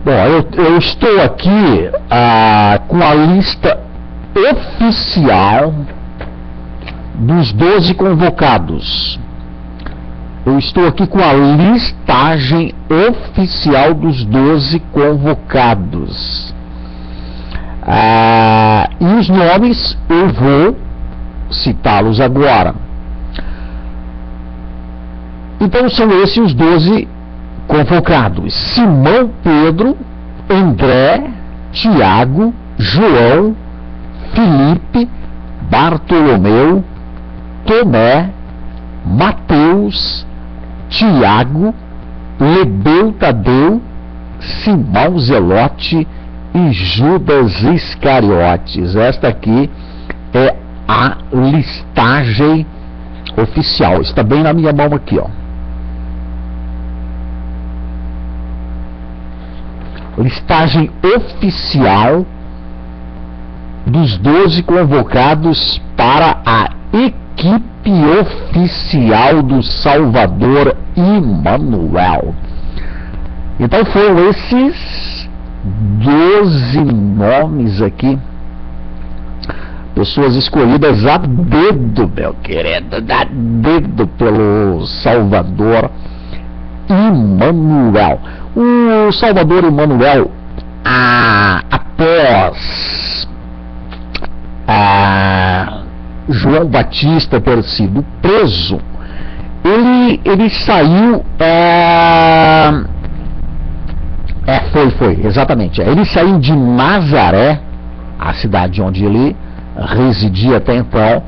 Bom, eu estou aqui com a lista oficial dos 12 convocados. Eu estou aqui com a listagem oficial dos 12 convocados. E os nomes eu vou citá-los agora. Então são esses os 12 convocados: Simão Pedro, André, Tiago, João, Felipe, Bartolomeu, Tomé, Mateus, Tiago, Lebeu Tadeu, Simão Zelote e Judas Iscariotes. Esta aqui é a listagem oficial. Está bem na minha mão aqui, ó. Listagem oficial dos 12 convocados para a equipe oficial do Salvador Emmanuel. Então foram esses 12 nomes aqui, pessoas escolhidas a dedo, meu querido, a dedo pelo Salvador Emmanuel. O Salvador Emmanuel, após João Batista ter sido preso, ele saiu, exatamente, ele saiu de Nazaré, a cidade onde ele residia até então,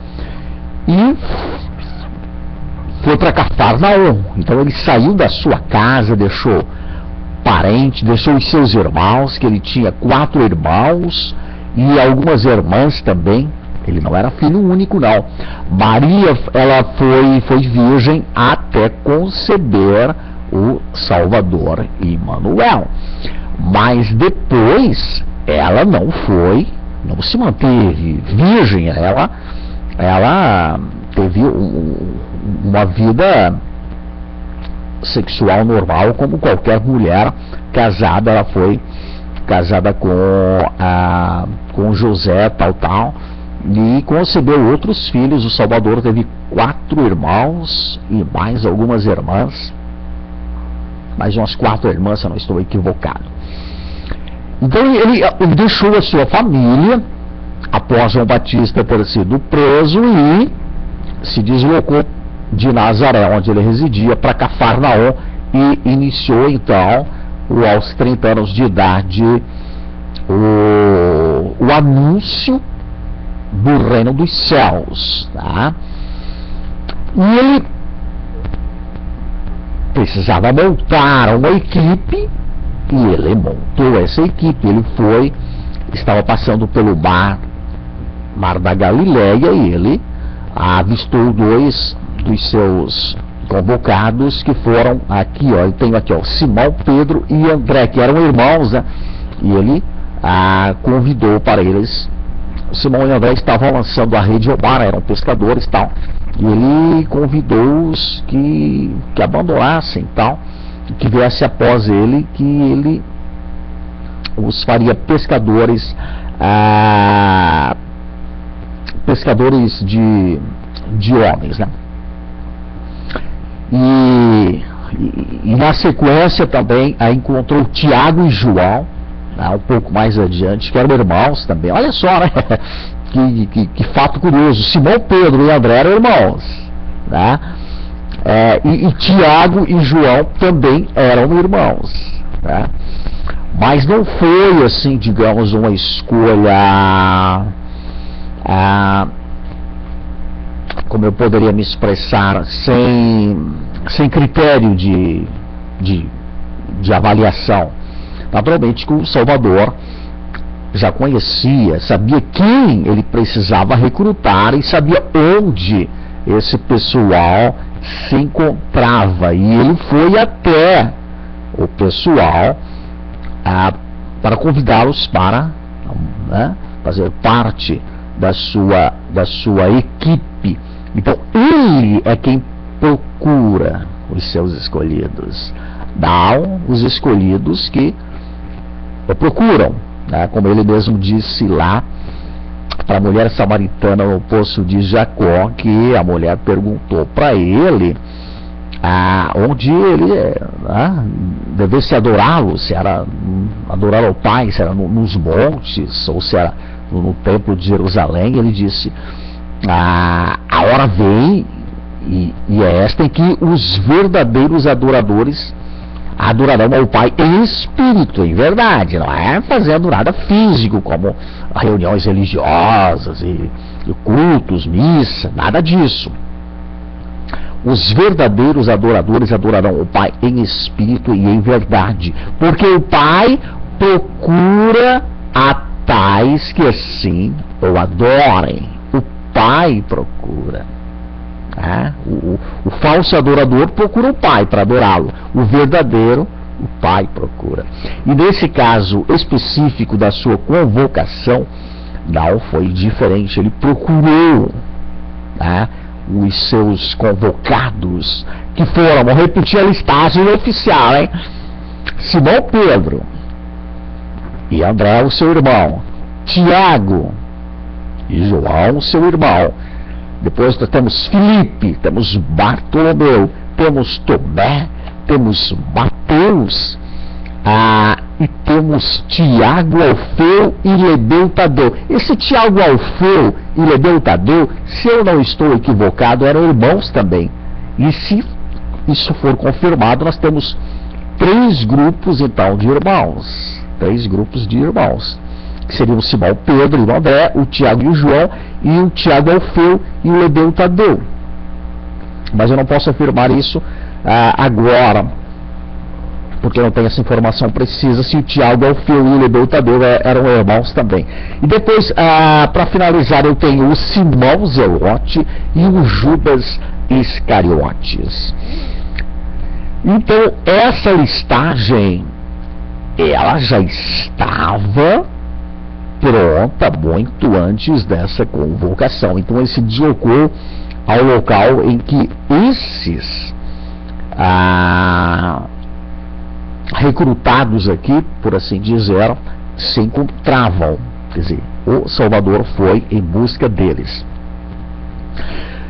e foi para Cafarnaum. Então ele saiu da sua casa, deixou parente, deixou os seus irmãos, que ele tinha 4 irmãos e algumas irmãs também. Ele não era filho único, não. Maria, ela foi virgem até conceber o Salvador Emmanuel. Mas depois ela não se manteve virgem. Ela teve uma vida sexual normal, como qualquer mulher casada. Ela foi casada com José, tal, e concebeu outros filhos. O Salvador teve 4 irmãos e mais algumas irmãs, mais umas 4 irmãs, se eu não estou equivocado. Então ele deixou a sua família após João Batista ter sido preso e se deslocou de Nazaré, onde ele residia, para Cafarnaum, e iniciou então, aos 30 anos de idade, o anúncio do reino dos céus, tá? E ele precisava montar uma equipe, e ele montou essa equipe. Ele estava passando pelo mar da Galileia, e ele avistou 2 dos seus convocados, que foram aqui, ó, eu tenho aqui, ó, Simão Pedro e André, que eram irmãos, né? E ele convidou para eles. Simão e André estavam lançando a rede ao mar, eram pescadores e tal, e ele convidou-os que abandonassem tal, que viesse após ele, que ele os faria pescadores, pescadores de homens, né? E na sequência também encontrou Tiago e João, um pouco mais adiante, que eram irmãos também. Olha só, né? que fato curioso. Simão Pedro e André eram irmãos, né? E Tiago e João também eram irmãos, né? Mas não foi, assim, digamos, uma escolha, como eu poderia me expressar, sem critério de avaliação. Naturalmente que o Salvador já conhecia, sabia quem ele precisava recrutar e sabia onde esse pessoal se encontrava, e ele foi até o pessoal para convidá-los para, né, fazer parte da sua equipe. Então ele é quem procura os seus escolhidos. Os escolhidos que procuram, né? Como ele mesmo disse lá para a mulher samaritana no poço de Jacó, que a mulher perguntou para ele onde ele devesse adorá-lo, se era adorar ao Pai, se era nos montes ou se era no templo de Jerusalém. Ele disse: a hora vem e é esta em que os verdadeiros adoradores adorarão ao Pai em espírito, em verdade, não é fazendo nada físico, como reuniões religiosas e cultos, missa, nada disso. Os verdadeiros adoradores adorarão o Pai em espírito e em verdade, porque o Pai procura a tais que assim o adorem. O Pai procura. O falso adorador procura o Pai para adorá-lo. O verdadeiro, o Pai procura. E nesse caso específico da sua convocação, não foi diferente. Ele procurou os seus convocados, que foram, vou repetir a listagem oficial, hein? Simão Pedro e André, o seu irmão, Tiago e João, seu irmão. Depois nós temos Filipe, temos Bartolomeu, temos Tomé, temos Mateus, e temos Tiago, Alfeu e Lebeu Tadeu. Esse Tiago, Alfeu e Lebeu Tadeu, se eu não estou equivocado, eram irmãos também. E se isso for confirmado, nós temos 3 grupos então de irmãos. 3 grupos de irmãos, que seriam o Simão Pedro e o André, o Tiago e o João, e o Tiago, Alfeu e o Lebeu Tadeu. Mas eu não posso afirmar isso agora, porque eu não tenho essa informação precisa, se o Tiago, Alfeu e o Lebeu Tadeu eram irmãos também. E depois, para finalizar, eu tenho o Simão Zelote e o Judas Iscariotes. Então, essa listagem, ela já estava pronta muito antes dessa convocação. Então ele se deslocou ao local em que esses recrutados aqui, por assim dizer, se encontravam. Quer dizer, o Salvador foi em busca deles.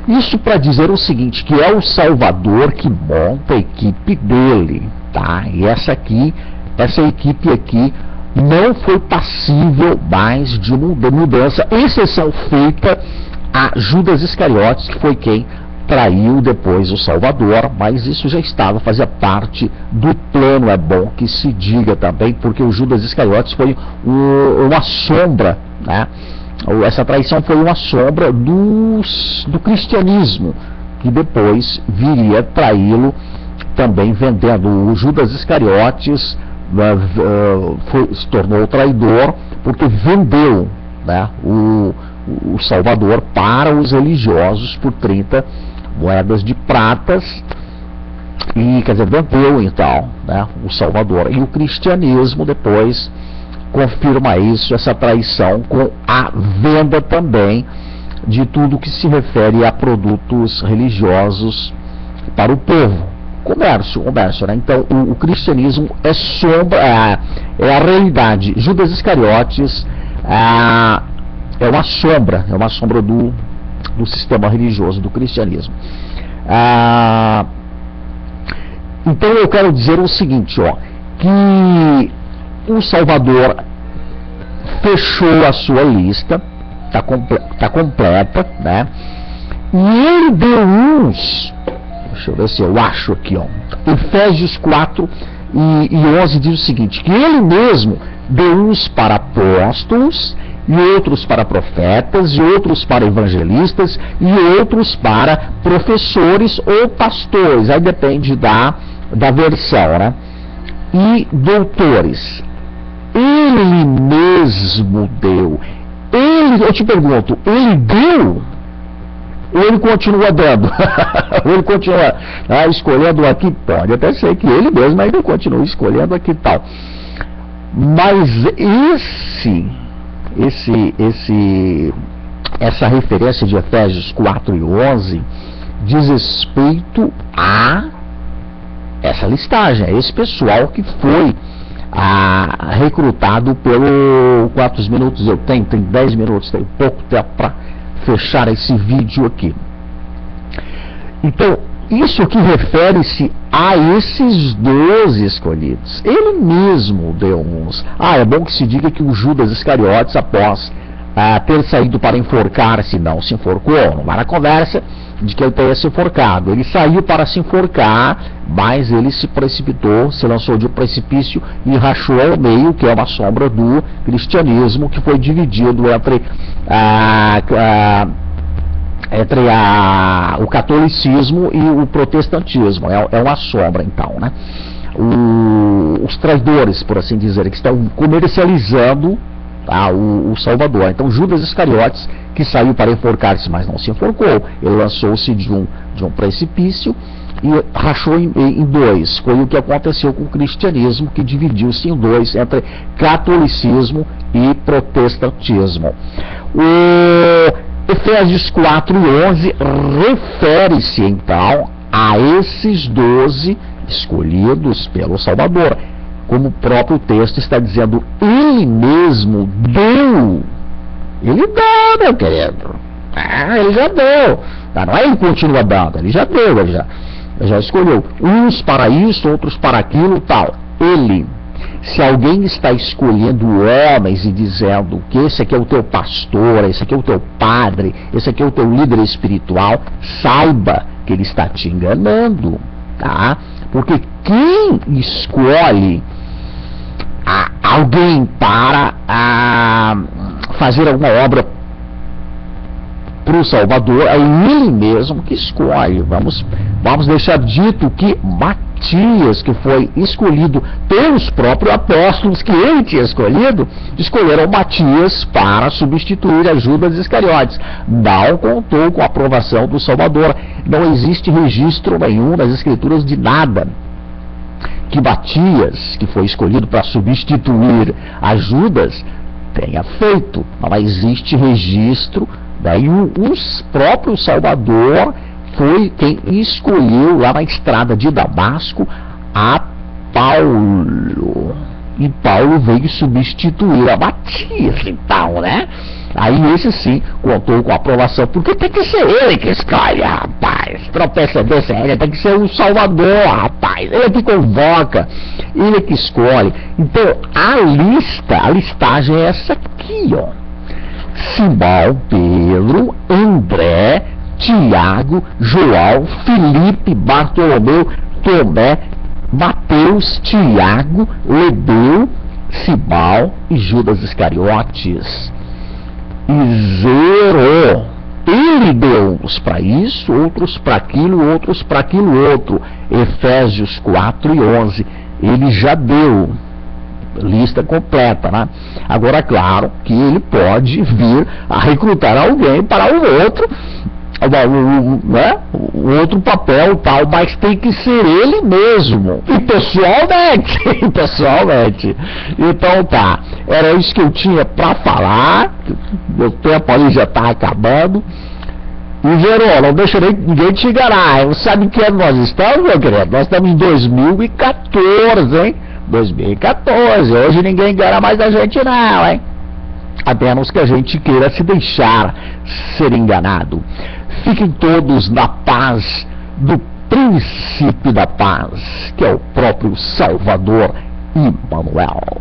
Isso para dizer o seguinte, que é o Salvador que monta a equipe dele, tá? E essa equipe aqui não foi passível mais de mudança, exceção feita a Judas Iscariotes, que foi quem traiu depois o Salvador, mas isso já fazia parte do plano, é bom que se diga também, porque o Judas Iscariotes foi uma sombra, né? Essa traição foi uma sombra do cristianismo, que depois viria traí-lo também vendendo. O Judas Iscariotes se tornou traidor porque vendeu, né, o Salvador para os religiosos por 30 moedas de pratas, e quer dizer, vendeu então, né, o Salvador. E o cristianismo depois confirma isso, essa traição, com a venda também de tudo que se refere a produtos religiosos para o povo. Comércio, né? Então o cristianismo é sombra, é a realidade. Judas Iscariotes é uma sombra do sistema religioso do cristianismo. Então eu quero dizer o seguinte, que o Salvador fechou a sua lista, está completa, né? E ele deu uns, deixa eu ver se eu acho aqui, Efésios 4 e 11 diz o seguinte, que ele mesmo deu uns para apóstolos, e outros para profetas, e outros para evangelistas, e outros para professores ou pastores, aí depende da versão, né? E doutores. Ele mesmo deu. Eu te pergunto, ele deu? Ou ele continua dando? Ou ele continua escolhendo aqui? Pode até ser que ele mesmo ainda continue escolhendo aqui e tal. Mas essa referência de Efésios 4 e 11 diz respeito a essa listagem, a esse pessoal que foi recrutado pelo... Quantos minutos eu tenho? Tem 10 minutos, tem pouco tempo para fechar esse vídeo aqui. Então, isso aqui refere-se a esses 12 escolhidos. Ele mesmo deu uns... é bom que se diga que o Judas Iscariotes, após ter saído para enforcar-se, não se enforcou, não vai na conversa de que ele tenha se enforcado. Ele saiu para se enforcar, mas ele se precipitou, se lançou de um precipício e rachou ao meio, que é uma sombra do cristianismo, que foi dividido entre o catolicismo e o protestantismo. É uma sombra, então, né? Os traidores, por assim dizer, que estão comercializando o Salvador. Então, Judas Iscariotes, que saiu para enforcar-se, mas não se enforcou, ele lançou-se de um precipício e rachou em dois. Foi o que aconteceu com o cristianismo, que dividiu-se em dois, entre catolicismo e protestantismo. Efésios 4 e 11 refere-se, então, a esses 12 escolhidos pelo Salvador. Como o próprio texto está dizendo, ele mesmo deu. Ele deu, meu querido. Ele já deu. Não é ele que continua dando, ele já deu, ele já escolheu. Uns para isso, outros para aquilo, tal. Ele. Se alguém está escolhendo homens e dizendo que esse aqui é o teu pastor, esse aqui é o teu padre, esse aqui é o teu líder espiritual, saiba que ele está te enganando, tá? Porque quem escolhe alguém para fazer alguma obra para o Salvador, é ele mesmo que escolhe. Vamos deixar dito que Matias, que foi escolhido pelos próprios apóstolos que ele tinha escolhido, escolheram Matias para substituir a Judas Iscariotes. Não contou com a aprovação do Salvador. Não existe registro nenhum nas Escrituras de nada que Matias, que foi escolhido para substituir a Judas, tenha feito. Não existe registro. Daí o próprio Salvador foi quem escolheu lá na estrada de Damasco a Paulo. E Paulo veio substituir a Matias, então, né? Aí esse sim contou com a aprovação, porque tem que ser ele que escolhe, rapaz. Para precedência, ele tem que ser o Salvador, rapaz. Ele que convoca, ele que escolhe. Então, a listagem é essa aqui, ó. Simão, Pedro, André, Tiago, João, Filipe, Bartolomeu, Tomé, Mateus, Tiago, Lebeu, Simão e Judas Iscariotes. E zerou. Ele deu uns para isso, outros para aquilo, outros para aquilo outro. Efésios 4 e 11. Ele já deu. Lista completa, né? Agora, claro que ele pode vir a recrutar alguém para o outro, né? O outro papel tal, mas tem que ser ele mesmo. E pessoalmente. Então tá, era isso que eu tinha para falar. Meu tempo ali já está acabando. E Verô, não deixa ninguém te enganar. Não sabe que ano nós estamos, meu querido? Nós estamos em 2014, hein? 2014, hoje ninguém engana mais a gente não, hein? A menos que a gente queira se deixar ser enganado. Fiquem todos na paz do Príncipe da Paz, que é o próprio Salvador Emmanuel.